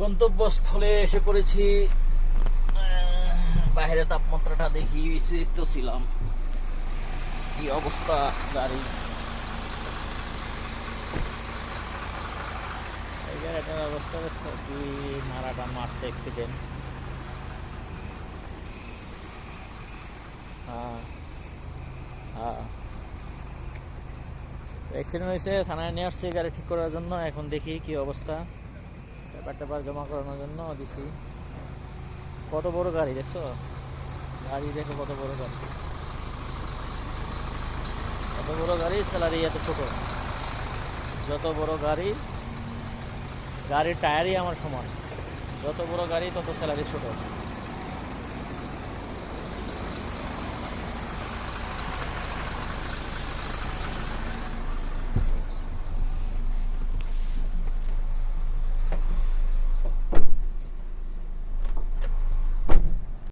গন্তব্যস্থলে এসে পড়েছি। বাইরে তাপমাত্রাটা দেখি তো ছিলাম, কি অবস্থা গাড়ি। এই গাড়িটার অবস্থা কি মারাটা মারছে অ্যাক্সিডেন্ট। হ্যাঁ হ্যাঁ, অ্যাক্সিডেন্ট হয়েছে, থানায় নিয়ে আসছি গাড়ি ঠিক করার জন্য। এখন দেখি কি অবস্থা, পেপার জমা করানোর জন্য দিছি। কত বড় গাড়ি দেখছো, গাড়ি দেখো কত বড় গাড়ি, কত বড় গাড়ি, স্যালারি এত ছোট। যত বড় গাড়ি, গাড়ির টায়ারই আমার সমান, যত বড় গাড়ি তত স্যালারি ছোট।